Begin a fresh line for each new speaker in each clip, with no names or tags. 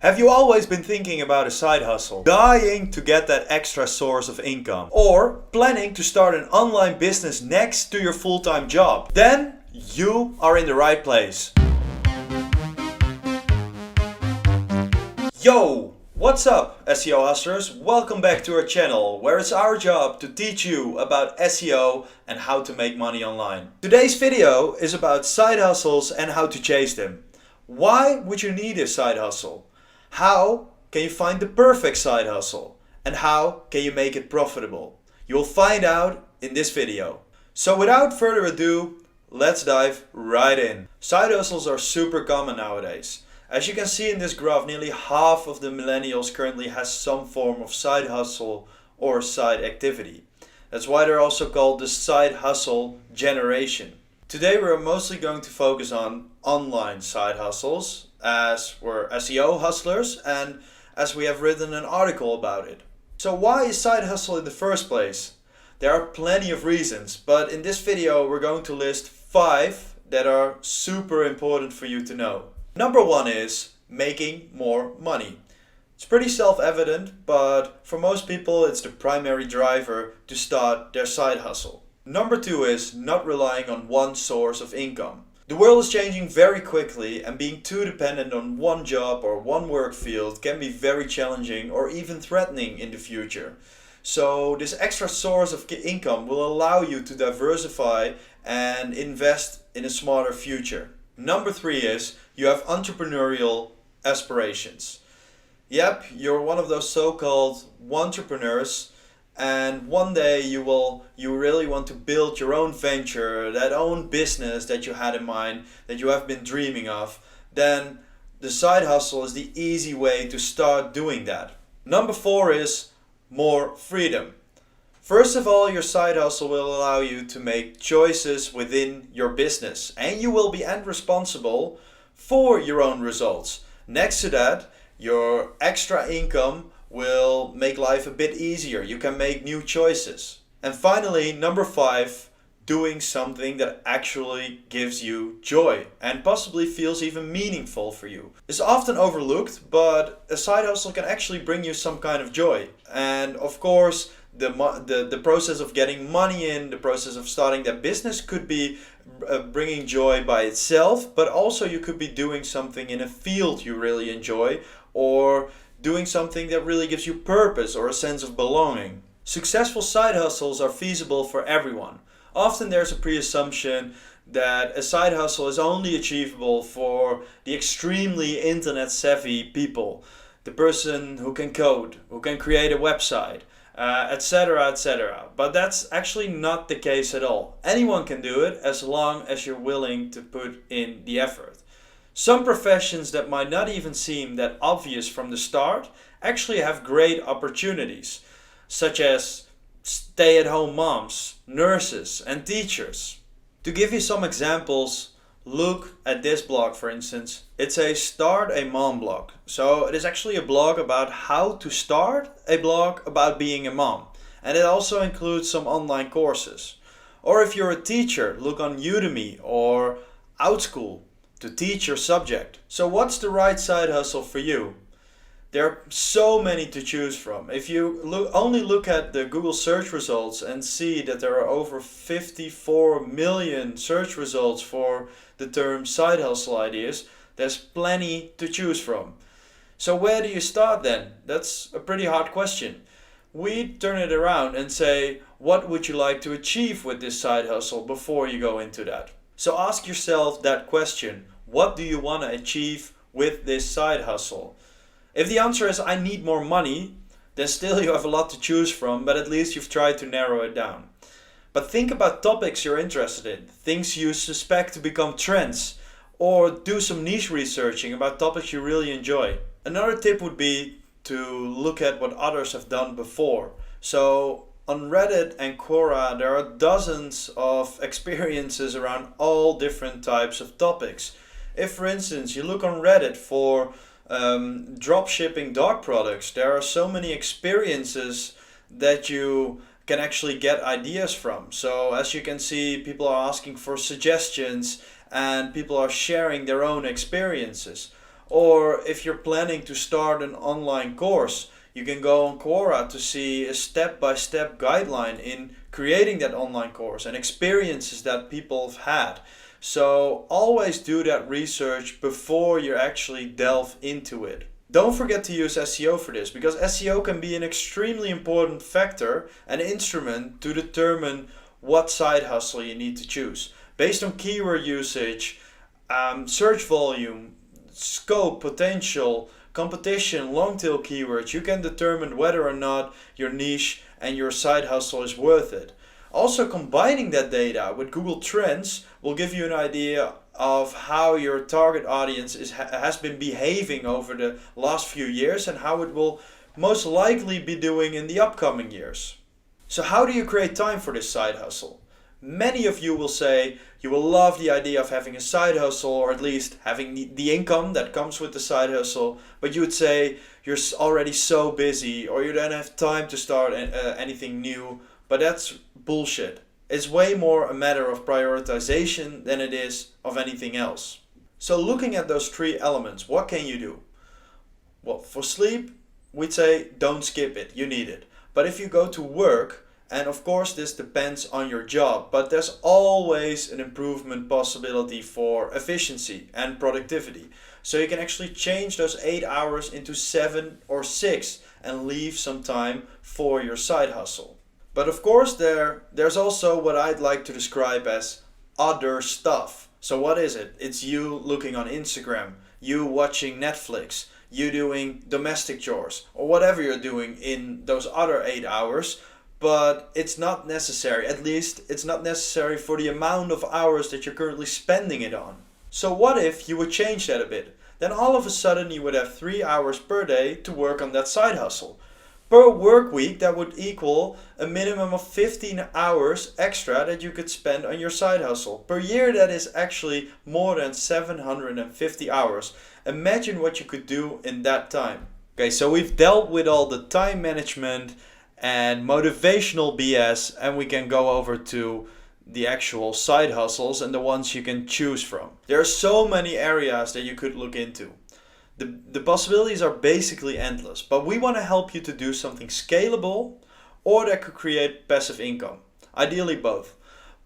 Have you always been thinking about a side hustle, dying to get that extra source of income, or planning to start an online business next to your full-time job? Then you are in the right place. Yo! What's up, SEO hustlers? Welcome back to our channel, where it's our job to teach you about SEO and how to make money online. Today's video is about side hustles and how to chase them. Why would you need a side hustle? How can you find the perfect side hustle? And how can you make it profitable? You'll find out in this video. So without further ado, let's dive right in. Side hustles are super common nowadays. As you can see in this graph, nearly half of the millennials currently has some form of side hustle or side activity. That's why they're also called the side hustle generation. Today we're mostly going to focus on online side hustles, as we're SEO hustlers and as we have written an article about it. So why is side hustle in the first place? There are plenty of reasons, but in this video we're going to list 5 that are super important for you to know. Number 1 is making more money. It's pretty self-evident, but for most people it's the primary driver to start their side hustle. Number 2 is not relying on one source of income. The world is changing very quickly, and being too dependent on one job or one work field can be very challenging or even threatening in the future. So this extra source of income will allow you to diversify and invest in a smarter future. Number 3 is you have entrepreneurial aspirations. Yep, you're one of those so-called entrepreneurs, and one day you really want to build your own venture, that own business that you had in mind, that you have been dreaming of. Then the side hustle is the easy way to start doing that. Number 4 is more freedom. First of all, your side hustle will allow you to make choices within your business, and you will be responsible for your own results. Next to that, your extra income will make life a bit easier. You can make new choices. And finally, number 5, doing something that actually gives you joy and possibly feels even meaningful for you. It's often overlooked, but a side hustle can actually bring you some kind of joy. And of course, the process of getting money in, the process of starting that business could be bringing joy by itself, but also you could be doing something in a field you really enjoy, or doing something that really gives you purpose or a sense of belonging. Successful side hustles are feasible for everyone. Often there's a pre-assumption that a side hustle is only achievable for the extremely internet savvy people. The person who can code, who can create a website, etc., etc. But that's actually not the case at all. Anyone can do it as long as you're willing to put in the effort. Some professions that might not even seem that obvious from the start actually have great opportunities, such as stay-at-home moms, nurses, and teachers. To give you some examples, look at this blog, for instance. It's a Start a Mom blog. So it is actually a blog about how to start a blog about being a mom. And it also includes some online courses. Or if you're a teacher, look on Udemy or Outsource to teach your subject. So what's the right side hustle for you? There are so many to choose from. If you only look at the Google search results and see that there are over 54 million search results for the term side hustle ideas, there's plenty to choose from. So where do you start then? That's a pretty hard question. We turn it around and say, what would you like to achieve with this side hustle before you go into that? So ask yourself that question. What do you want to achieve with this side hustle? If the answer is I need more money, then still you have a lot to choose from, but at least you've tried to narrow it down. But think about topics you're interested in, things you suspect to become trends, or do some niche researching about topics you really enjoy. Another tip would be to look at what others have done before. So on Reddit and Quora, there are dozens of experiences around all different types of topics. If, for instance, you look on Reddit for drop shipping dog products, there are so many experiences that you can actually get ideas from. So as you can see, people are asking for suggestions and people are sharing their own experiences. Or if you're planning to start an online course, you can go on Quora to see a step-by-step guideline in creating that online course and experiences that people have had. So always do that research before you actually delve into it. Don't forget to use SEO for this, because SEO can be an extremely important factor and instrument to determine what side hustle you need to choose. Based on keyword usage, search volume, scope, potential, competition, long tail keywords, you can determine whether or not your niche and your side hustle is worth it. Also, combining that data with Google Trends will give you an idea of how your target audience has been behaving over the last few years and how it will most likely be doing in the upcoming years. So how do you create time for this side hustle? Many of you will say you will love the idea of having a side hustle, or at least having the income that comes with the side hustle, but you would say you're already so busy or you don't have time to start anything new. But that's bullshit. It's way more a matter of prioritization than it is of anything else. So looking at those three elements, what can you do? Well, for sleep, we'd say don't skip it, you need it. But if you go to work, and of course this depends on your job, but there's always an improvement possibility for efficiency and productivity. So you can actually change those 8 hours into 7 or 6 and leave some time for your side hustle. But of course there's also what I'd like to describe as other stuff. So what is it? It's you looking on Instagram, you watching Netflix, you doing domestic chores, or whatever you're doing in those other 8 hours. But it's not necessary, at least it's not necessary for the amount of hours that you're currently spending it on. So what if you would change that a bit? Then all of a sudden you would have 3 hours per day to work on that side hustle. Per work week, that would equal a minimum of 15 hours extra that you could spend on your side hustle. Per year, that is actually more than 750 hours. Imagine what you could do in that time. Okay, so we've dealt with all the time management and motivational BS, and we can go over to the actual side hustles and the ones you can choose from. There are so many areas that you could look into. The possibilities are basically endless, but we want to help you to do something scalable or that could create passive income. Ideally both.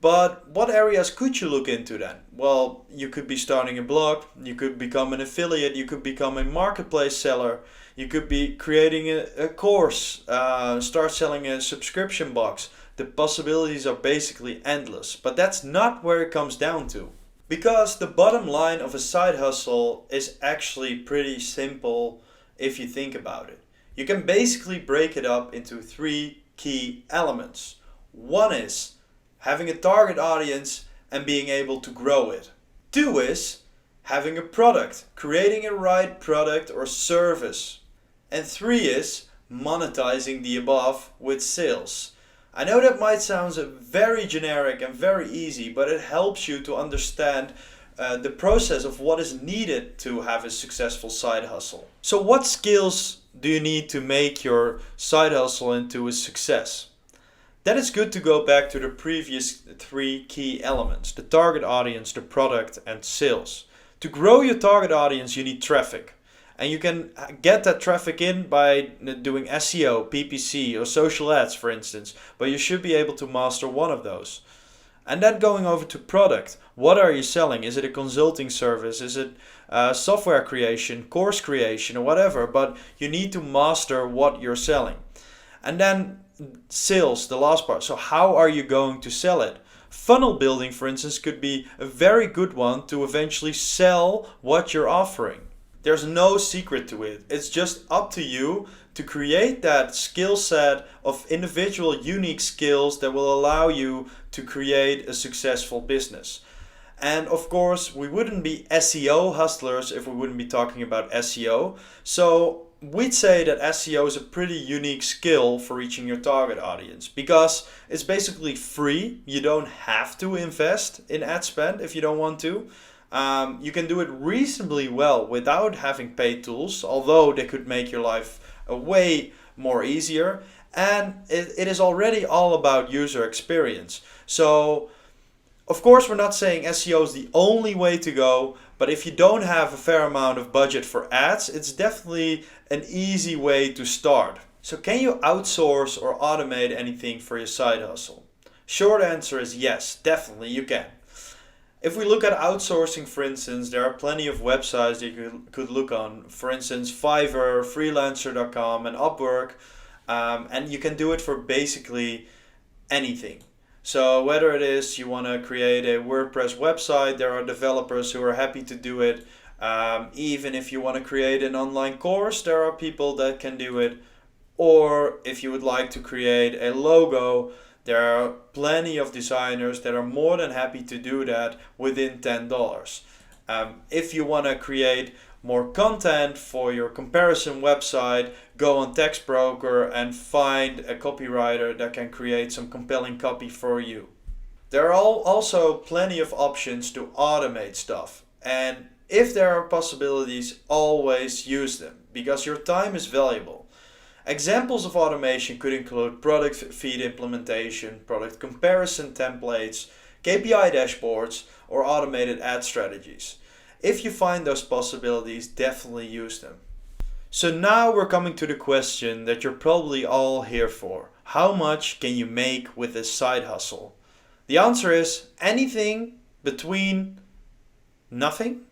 But what areas could you look into then? Well, you could be starting a blog, you could become an affiliate, you could become a marketplace seller, you could be creating a course, start selling a subscription box. The possibilities are basically endless, but that's not where it comes down to. Because the bottom line of a side hustle is actually pretty simple if you think about it. You can basically break it up into 3 key elements. One is having a target audience and being able to grow it. 2 is having a product, creating a right product or service. And 3 is monetizing the above with sales. I know that might sound very generic and very easy, but it helps you to understand the process of what is needed to have a successful side hustle. So what skills do you need to make your side hustle into a success? Then it's good to go back to the previous 3 key elements: the target audience, the product, and sales. To grow your target audience, you need traffic. And you can get that traffic in by doing SEO, PPC, or social ads, for instance. But you should be able to master one of those. And then going over to product. What are you selling? Is it a consulting service? Is it software creation, course creation, or whatever? But you need to master what you're selling. And then sales, the last part. So how are you going to sell it? Funnel building, for instance, could be a very good one to eventually sell what you're offering. There's no secret to it. It's just up to you to create that skill set of individual unique skills that will allow you to create a successful business. And of course, we wouldn't be SEO hustlers if we wouldn't be talking about SEO. So we'd say that SEO is a pretty unique skill for reaching your target audience because it's basically free. You don't have to invest in ad spend if you don't want to. You can do it reasonably well without having paid tools, although they could make your life way more easier. And it is already all about user experience. So, of course, we're not saying SEO is the only way to go, But if you don't have a fair amount of budget for ads, it's definitely an easy way to start. So can you outsource or automate anything for your side hustle? Short answer is yes, definitely you can. If we look at outsourcing, for instance, there are plenty of websites that you could look on. For instance, Fiverr, freelancer.com, and Upwork. And you can do it for basically anything. So whether it is you want to create a WordPress website, there are developers who are happy to do it. Even if you want to create an online course, there are people that can do it. Or if you would like to create a logo, there are plenty of designers that are more than happy to do that within $10. If you want to create more content for your comparison website, go on TextBroker and find a copywriter that can create some compelling copy for you. There are also plenty of options to automate stuff. And if there are possibilities, always use them because your time is valuable. Examples of automation could include product feed implementation, product comparison templates, KPI dashboards, or automated ad strategies. If you find those possibilities, definitely use them. So now we're coming to the question that you're probably all here for. How much can you make with a side hustle? The answer is anything between nothing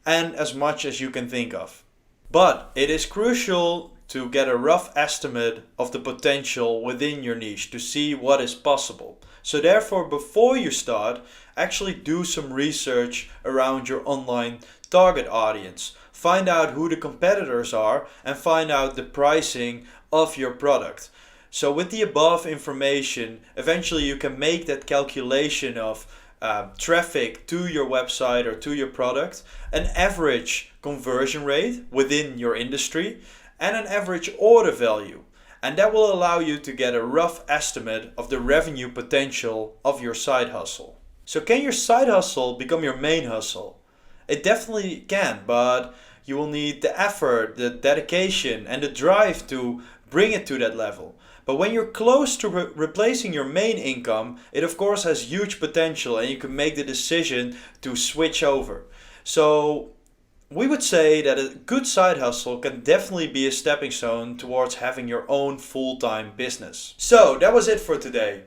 and as much as you can think of. But it is crucial to get a rough estimate of the potential within your niche to see what is possible. So therefore, before you start, actually do some research around your online target audience. Find out who the competitors are and find out the pricing of your product. So with the above information, eventually you can make that calculation of traffic to your website or to your product, an average conversion rate within your industry, and an average order value. And that will allow you to get a rough estimate of the revenue potential of your side hustle. So can your side hustle become your main hustle? It definitely can, but you will need the effort, the dedication, and the drive to bring it to that level. But when you're close to replacing your main income, it of course has huge potential and you can make the decision to switch over. So we would say that a good side hustle can definitely be a stepping stone towards having your own full-time business. So that was it for today.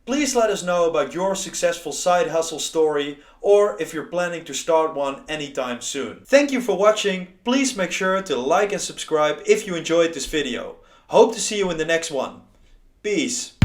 Please let us know about your successful side hustle story or if you're planning to start one anytime soon. Thank you for watching. Please make sure to like and subscribe if you enjoyed this video. Hope to see you in the next one. Peace.